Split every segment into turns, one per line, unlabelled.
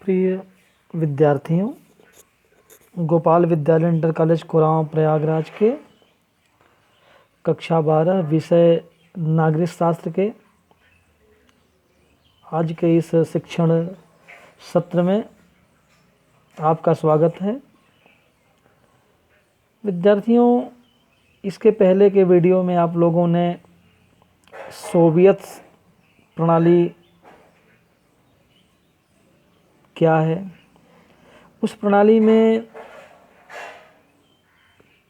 प्रिय विद्यार्थियों, गोपाल विद्यालय इंटर कॉलेज कुरान प्रयागराज के कक्षा 12 विषय नागरिक शास्त्र के आज के इस शिक्षण सत्र में आपका स्वागत है। विद्यार्थियों, इसके पहले के वीडियो में आप लोगों ने सोवियत प्रणाली क्या है, उस प्रणाली में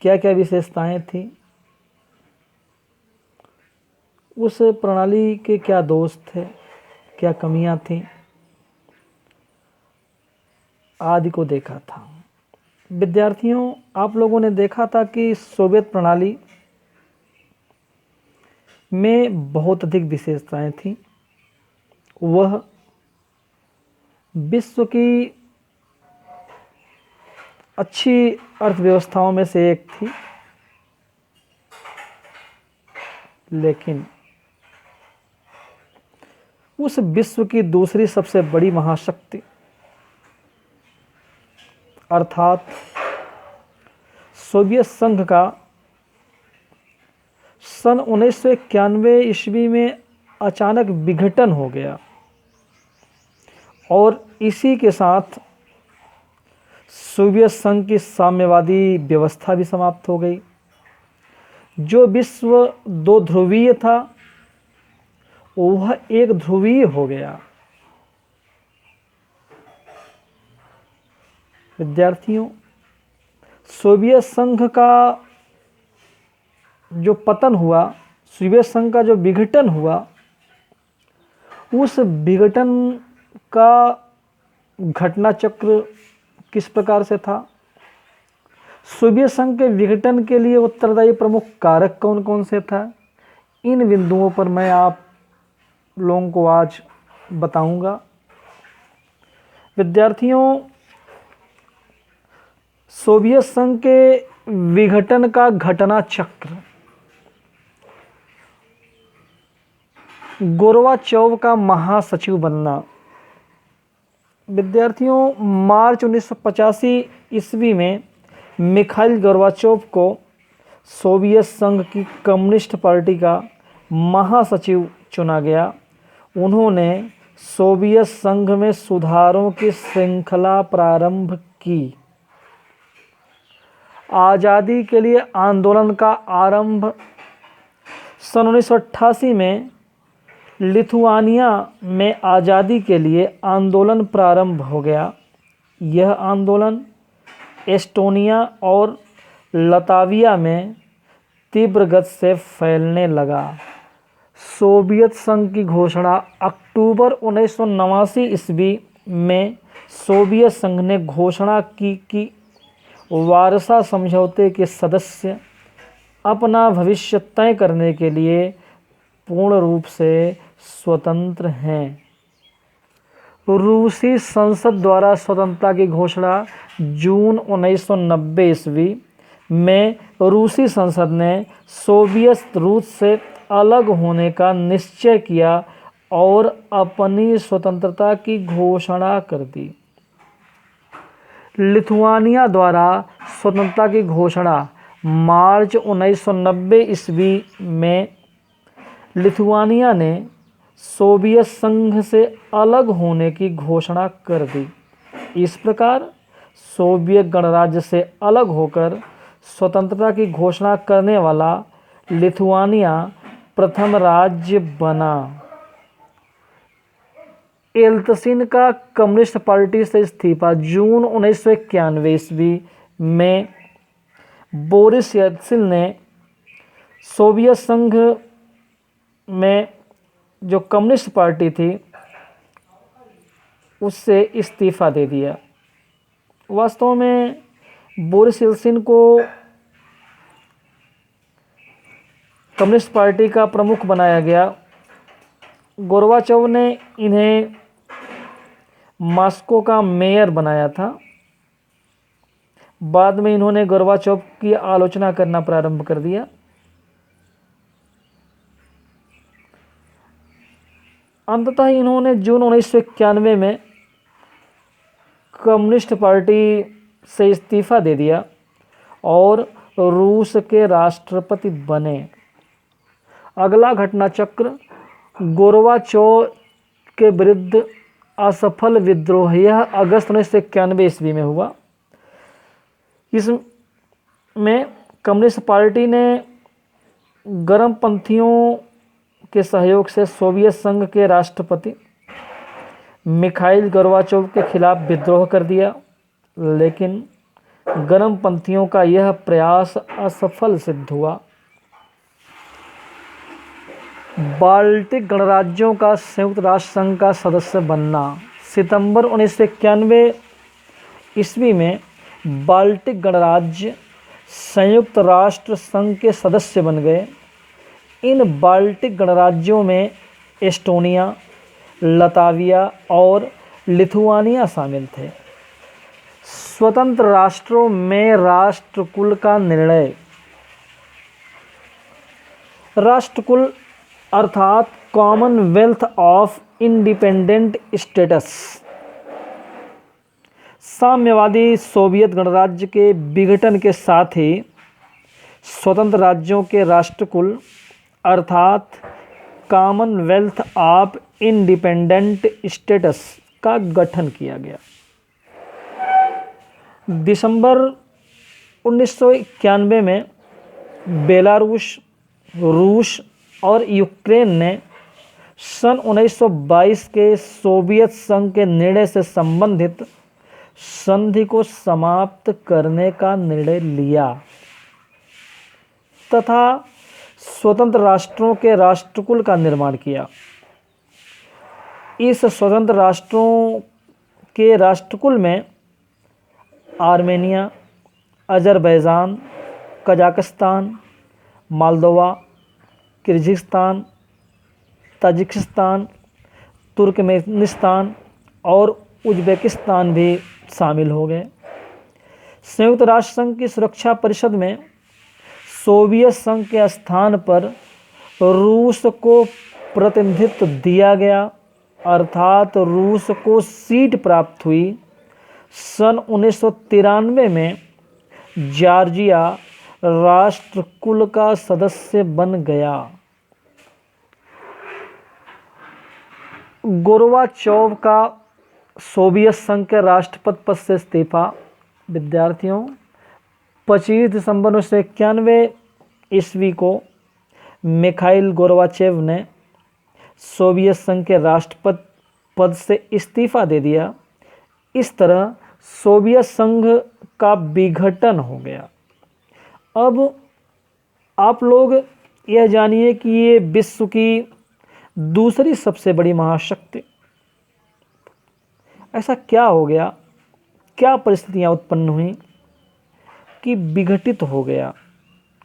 क्या क्या विशेषताएं थी, उस प्रणाली के क्या दोष थे, क्या कमियां थीं आदि को देखा था। विद्यार्थियों, आप लोगों ने देखा था कि सोवियत प्रणाली में बहुत अधिक विशेषताएं थीं। वह विश्व की अच्छी अर्थव्यवस्थाओं में से एक थी, लेकिन उस विश्व की दूसरी सबसे बड़ी महाशक्ति अर्थात सोवियत संघ का सन 1991 ईस्वी में अचानक विघटन हो गया और इसी के साथ सोवियत संघ की साम्यवादी व्यवस्था भी समाप्त हो गई। जो विश्व दो ध्रुवीय था वह एक ध्रुवीय हो गया। विद्यार्थियों, सोवियत संघ का जो पतन हुआ, सोवियत संघ का जो विघटन हुआ, उस विघटन का घटना चक्र किस प्रकार से था? सोवियत संघ के विघटन के लिए उत्तरदायी प्रमुख कारक कौन कौन से था? इन बिंदुओं पर मैं आप लोगों को आज बताऊंगा। विद्यार्थियों, सोवियत संघ के विघटन का घटना चक्र, गोर्बाचोव का महासचिव बनना। विद्यार्थियों, मार्च 1985 ईस्वी में मिखाइल गोर्बाचोव को सोवियत संघ की कम्युनिस्ट पार्टी का महासचिव चुना गया। उन्होंने सोवियत संघ में सुधारों की श्रृंखला प्रारंभ की। आज़ादी के लिए आंदोलन का आरंभ सन 1988 में लिथुआनिया में आज़ादी के लिए आंदोलन प्रारंभ हो गया। यह आंदोलन एस्टोनिया और लताविया में तीव्र गति से फैलने लगा। सोवियत संघ की घोषणा अक्टूबर 1989 ईस्वी में सोवियत संघ ने घोषणा की कि वारसा समझौते के सदस्य अपना भविष्य तय करने के लिए पूर्ण रूप से स्वतंत्र हैं। रूसी संसद द्वारा स्वतंत्रता की घोषणा जून 1990 ईस्वी में रूसी संसद ने सोवियत रूस से अलग होने का निश्चय किया और अपनी स्वतंत्रता की घोषणा कर दी। लिथुआनिया द्वारा स्वतंत्रता की घोषणा मार्च 1990 ईस्वी में लिथुआनिया ने सोवियत संघ से अलग होने की घोषणा कर दी। इस प्रकार सोवियत गणराज्य से अलग होकर स्वतंत्रता की घोषणा करने वाला लिथुआनिया प्रथम राज्य बना। येल्त्सिन का कम्युनिस्ट पार्टी से इस्तीफा जून 1991 ईस्वी में बोरिस येल्त्सिन ने सोवियत संघ में जो कम्युनिस्ट पार्टी थी उससे इस्तीफा दे दिया। वास्तव में बोरिस येल्त्सिन को कम्युनिस्ट पार्टी का प्रमुख बनाया गया। गोर्बाचोव ने इन्हें मॉस्को का मेयर बनाया था। बाद में इन्होंने गोर्बाचोव की आलोचना करना प्रारंभ कर दिया। अंततः इन्होंने जून 1991 में कम्युनिस्ट पार्टी से इस्तीफा दे दिया और रूस के राष्ट्रपति बने। अगला घटना चक्र गोर्बाचोव के विरुद्ध असफल विद्रोह, यह अगस्त 1991 ईस्वी में हुआ। इसमें कम्युनिस्ट पार्टी ने गर्मपंथियों के सहयोग से सोवियत संघ के राष्ट्रपति मिखाइल गोर्बाचोव के खिलाफ विद्रोह कर दिया, लेकिन गर्मपंथियों का यह प्रयास असफल सिद्ध हुआ। बाल्टिक गणराज्यों का संयुक्त राष्ट्र संघ का सदस्य बनना। सितंबर 1991 ईस्वी में बाल्टिक गणराज्य संयुक्त राष्ट्र संघ के सदस्य बन गए। इन बाल्टिक गणराज्यों में एस्टोनिया, लताविया और लिथुआनिया शामिल थे। स्वतंत्र राष्ट्रों में राष्ट्रकुल का निर्णय। राष्ट्रकुल अर्थात कॉमनवेल्थ ऑफ इंडिपेंडेंट स्टेट्स, साम्यवादी सोवियत गणराज्य के विघटन के साथ ही स्वतंत्र राज्यों के राष्ट्रकुल अर्थात कॉमनवेल्थ ऑफ इंडिपेंडेंट स्टेट्स का गठन किया गया। दिसंबर 1991 में बेलारूस, रूस और यूक्रेन ने सन 1922 के सोवियत संघ के निर्णय से संबंधित संधि को समाप्त करने का निर्णय लिया तथा स्वतंत्र राष्ट्रों के राष्ट्रकुल का निर्माण किया। इस स्वतंत्र राष्ट्रों के राष्ट्रकुल में Armenia, Azerbaijan, Kazakhstan, Moldova, Kyrgyzstan, Tajikistan, Turkmenistan और उज़्बेकिस्तान भी शामिल हो गए। संयुक्त राष्ट्र संघ की सुरक्षा परिषद में सोवियत संघ के स्थान पर रूस को प्रतिनिधित्व दिया गया, अर्थात रूस को सीट प्राप्त हुई। सन 1993 में जॉर्जिया राष्ट्रकुल का सदस्य बन गया। गोर्बाचोव का सोवियत संघ के राष्ट्रपति पद से इस्तीफा। विद्यार्थियों, 25 दिसंबर 1991 ईस्वी को मिखाइल गोर्बाचेव ने सोवियत संघ के राष्ट्रपति पद से इस्तीफा दे दिया। इस तरह सोवियत संघ का विघटन हो गया। अब आप लोग यह जानिए कि ये विश्व की दूसरी सबसे बड़ी महाशक्ति, ऐसा क्या हो गया, क्या परिस्थितियां उत्पन्न हुई कि विघटित हो गया,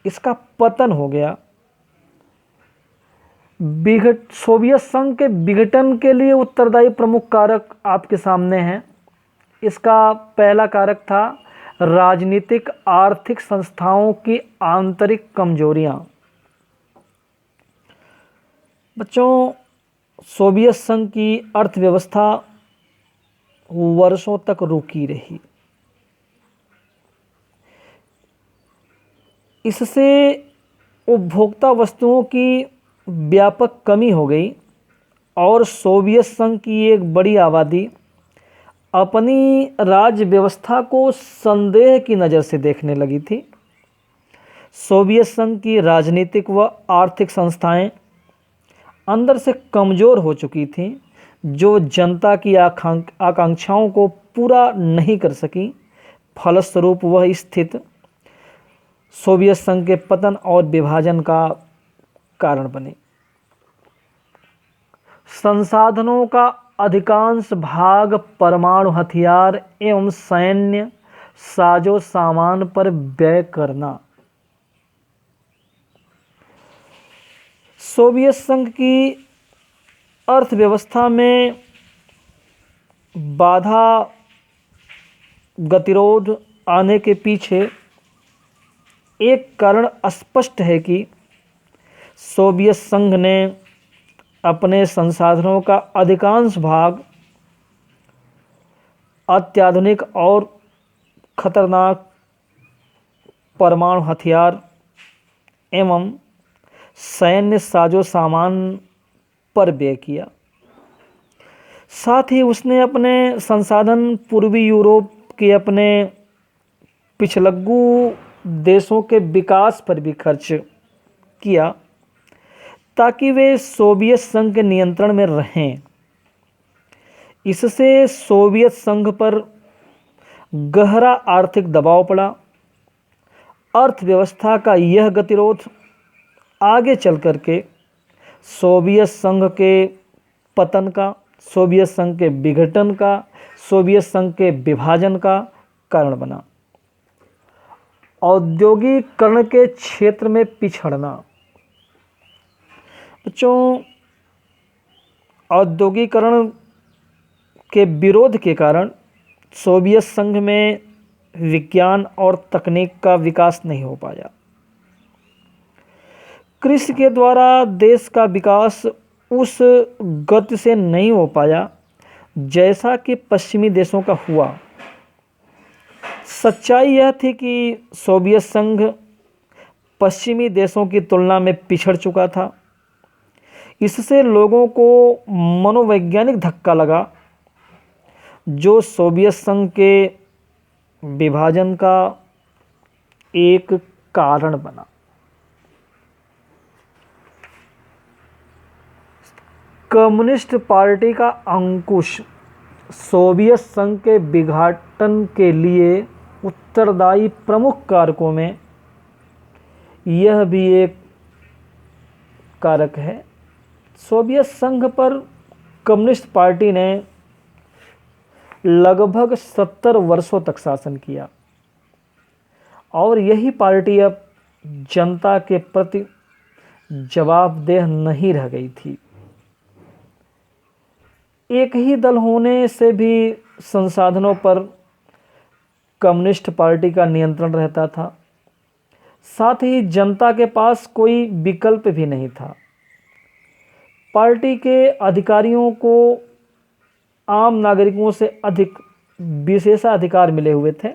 इसका पतन हो गया। सोवियत संघ के विघटन के लिए उत्तरदायी प्रमुख कारक आपके सामने हैं। इसका पहला कारक था राजनीतिक आर्थिक संस्थाओं की आंतरिक कमजोरियां। बच्चों, सोवियत संघ की अर्थव्यवस्था वर्षों तक रुकी रही। इससे उपभोक्ता वस्तुओं की व्यापक कमी हो गई और सोवियत संघ की एक बड़ी आबादी अपनी राज्य व्यवस्था को संदेह की नज़र से देखने लगी थी। सोवियत संघ की राजनीतिक व आर्थिक संस्थाएं अंदर से कमज़ोर हो चुकी थीं, जो जनता की आकांक्षाओं को पूरा नहीं कर सकी। फलस्वरूप वह स्थिति सोवियत संघ के पतन और विभाजन का कारण बनी। संसाधनों का अधिकांश भाग परमाणु हथियार एवं सैन्य साजो सामान पर व्यय करना। सोवियत संघ की अर्थव्यवस्था में बाधा गतिरोध आने के पीछे एक कारण स्पष्ट है कि सोवियत संघ ने अपने संसाधनों का अधिकांश भाग अत्याधुनिक और खतरनाक परमाणु हथियार एवं सैन्य साजो सामान पर व्यय किया। साथ ही उसने अपने संसाधन पूर्वी यूरोप के अपने पिछलग्गू देशों के विकास पर भी खर्च किया ताकि वे सोवियत संघ के नियंत्रण में रहें। इससे सोवियत संघ पर गहरा आर्थिक दबाव पड़ा। अर्थव्यवस्था का यह गतिरोध आगे चल कर के सोवियत संघ के पतन का, सोवियत संघ के विघटन का, सोवियत संघ के विभाजन का कारण बना। औद्योगिकरण के क्षेत्र में पिछड़ना। बच्चों, औद्योगिकरण के विरोध के कारण सोवियत संघ में विज्ञान और तकनीक का विकास नहीं हो पाया। कृषि के द्वारा देश का विकास उस गति से नहीं हो पाया जैसा कि पश्चिमी देशों का हुआ। सच्चाई यह थी कि सोवियत संघ पश्चिमी देशों की तुलना में पिछड़ चुका था। इससे लोगों को मनोवैज्ञानिक धक्का लगा जो सोवियत संघ के विभाजन का एक कारण बना। कम्युनिस्ट पार्टी का अंकुश सोवियत संघ के विघटन के लिए उत्तरदायी प्रमुख कारकों में यह भी एक कारक है। सोवियत संघ पर कम्युनिस्ट पार्टी ने लगभग 70 वर्षों तक शासन किया और यही पार्टी अब जनता के प्रति जवाबदेह नहीं रह गई थी। एक ही दल होने से भी संसाधनों पर कम्युनिस्ट पार्टी का नियंत्रण रहता था। साथ ही जनता के पास कोई विकल्प भी नहीं था। पार्टी के अधिकारियों को आम नागरिकों से अधिक विशेषाधिकार मिले हुए थे।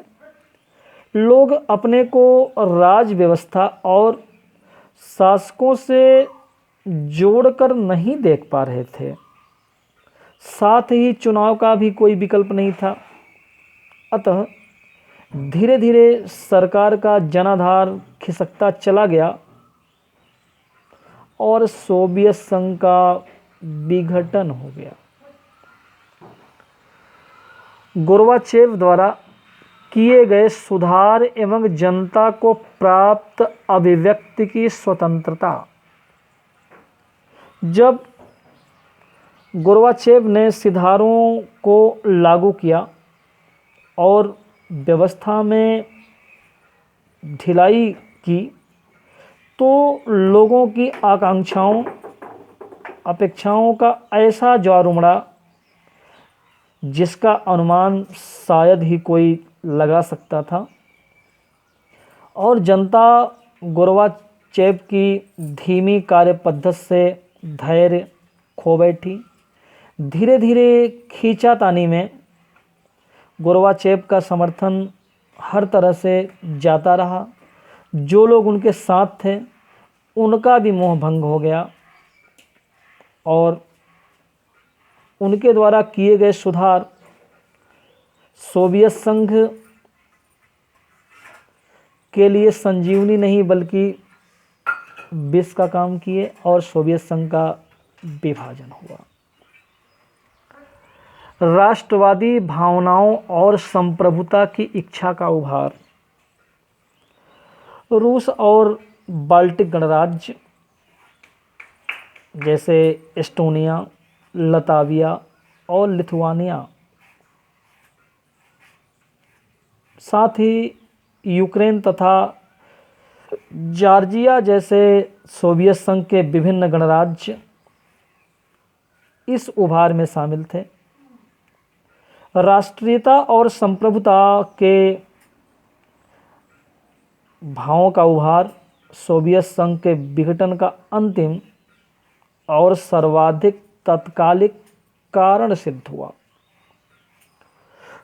लोग अपने को राज व्यवस्था और शासकों से जोड़कर नहीं देख पा रहे थे। साथ ही चुनाव का भी कोई विकल्प नहीं था। अतः धीरे धीरे सरकार का जनाधार खिसकता चला गया और सोवियत संघ का विघटन हो गया। गोर्बाचेव द्वारा किए गए सुधार एवं जनता को प्राप्त अभिव्यक्ति की स्वतंत्रता। जब गोर्बाचेव ने सुधारों को लागू किया और व्यवस्था में ढिलाई की तो लोगों की आकांक्षाओं अपेक्षाओं का ऐसा ज्वार उमड़ा जिसका अनुमान शायद ही कोई लगा सकता था और जनता गोर्बाचेव की धीमी कार्य पद्धति से धैर्य खो बैठी। धीरे धीरे खींचातानी में गोर्बाचेव का समर्थन हर तरह से जाता रहा। जो लोग उनके साथ थे उनका भी मोह भंग हो गया और उनके द्वारा किए गए सुधार सोवियत संघ के लिए संजीवनी नहीं बल्कि विष का काम किए और सोवियत संघ का विभाजन हुआ। राष्ट्रवादी भावनाओं और संप्रभुता की इच्छा का उभार। रूस और बाल्टिक गणराज्य जैसे एस्टोनिया, लताविया और लिथुआनिया, साथ ही यूक्रेन तथा जॉर्जिया जैसे सोवियत संघ के विभिन्न गणराज्य इस उभार में शामिल थे। राष्ट्रीयता और संप्रभुता के भावों का उभार सोवियत संघ के विघटन का अंतिम और सर्वाधिक तात्कालिक कारण सिद्ध हुआ।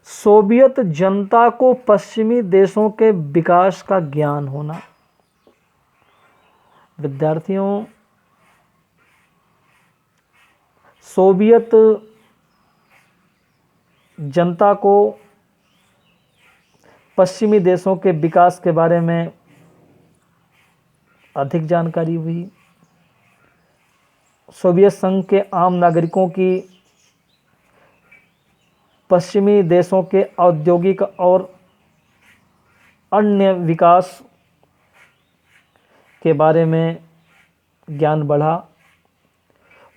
सोवियत जनता को पश्चिमी देशों के विकास का ज्ञान होना। विद्यार्थियों, सोवियत जनता को पश्चिमी देशों के विकास के बारे में अधिक जानकारी हुई। सोवियत संघ के आम नागरिकों की पश्चिमी देशों के औद्योगिक और अन्य विकास के बारे में ज्ञान बढ़ा।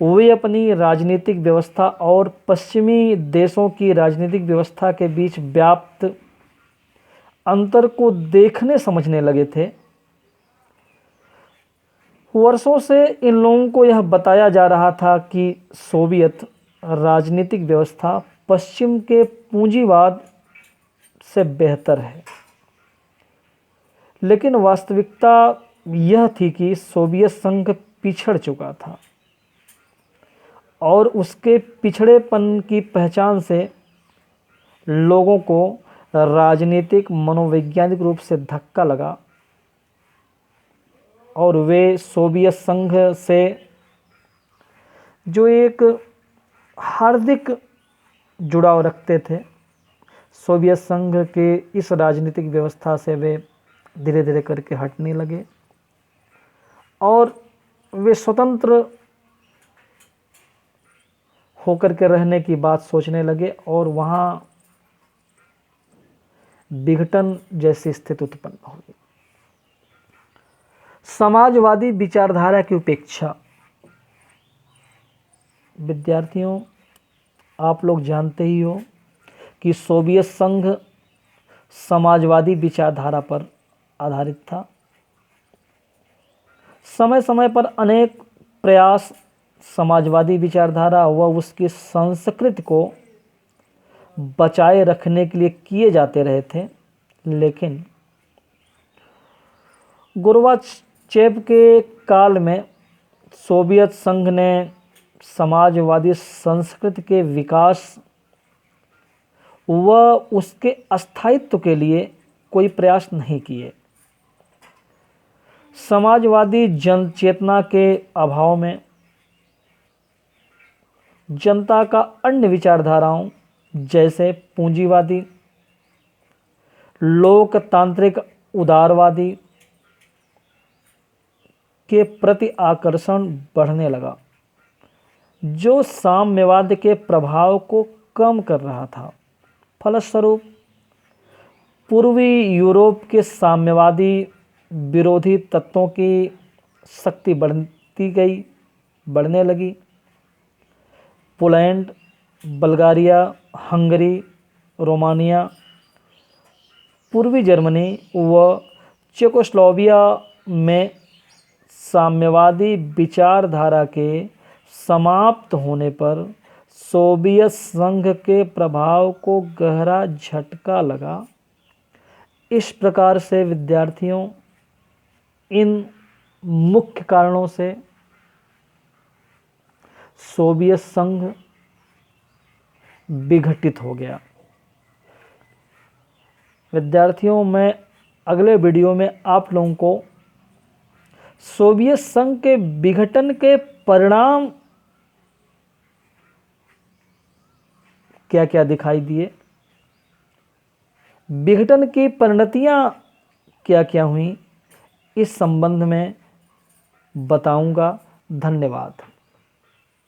वे अपनी राजनीतिक व्यवस्था और पश्चिमी देशों की राजनीतिक व्यवस्था के बीच व्याप्त अंतर को देखने समझने लगे थे। वर्षों से इन लोगों को यह बताया जा रहा था कि सोवियत राजनीतिक व्यवस्था पश्चिम के पूंजीवाद से बेहतर है, लेकिन वास्तविकता यह थी कि सोवियत संघ पिछड़ चुका था और उसके पिछड़ेपन की पहचान से लोगों को राजनीतिक मनोवैज्ञानिक रूप से धक्का लगा और वे सोवियत संघ से जो एक हार्दिक जुड़ाव रखते थे, सोवियत संघ के इस राजनीतिक व्यवस्था से वे धीरे धीरे करके हटने लगे और वे स्वतंत्र होकर के रहने की बात सोचने लगे और वहाँ विघटन जैसी स्थिति उत्पन्न हो गई। समाजवादी विचारधारा की उपेक्षा। विद्यार्थियों, आप लोग जानते ही हो कि सोवियत संघ समाजवादी विचारधारा पर आधारित था। समय समय पर अनेक प्रयास समाजवादी विचारधारा व उसकी संस्कृति को बचाए रखने के लिए किए जाते रहे थे, लेकिन गोर्बाचेव के काल में सोवियत संघ ने समाजवादी संस्कृति के विकास व उसके स्थायित्व के लिए कोई प्रयास नहीं किए। समाजवादी जन चेतना के अभाव में जनता का अन्य विचारधाराओं जैसे पूंजीवादी, लोकतांत्रिक, उदारवादी के प्रति आकर्षण बढ़ने लगा, जो साम्यवाद के प्रभाव को कम कर रहा था। फलस्वरूप पूर्वी यूरोप के साम्यवादी विरोधी तत्वों की शक्ति बढ़ने लगी। पोलैंड, बल्गारिया, हंगरी, रोमानिया, पूर्वी जर्मनी व चेकोस्लोवाकिया में साम्यवादी विचारधारा के समाप्त होने पर सोवियत संघ के प्रभाव को गहरा झटका लगा। इस प्रकार से विद्यार्थियों, इन मुख्य कारणों से सोवियत संघ विघटित हो गया। विद्यार्थियों, मैं अगले वीडियो में आप लोगों को सोवियत संघ के विघटन के परिणाम क्या क्या दिखाई दिए, विघटन की परिणतियां क्या क्या हुई, इस संबंध में बताऊंगा। धन्यवाद।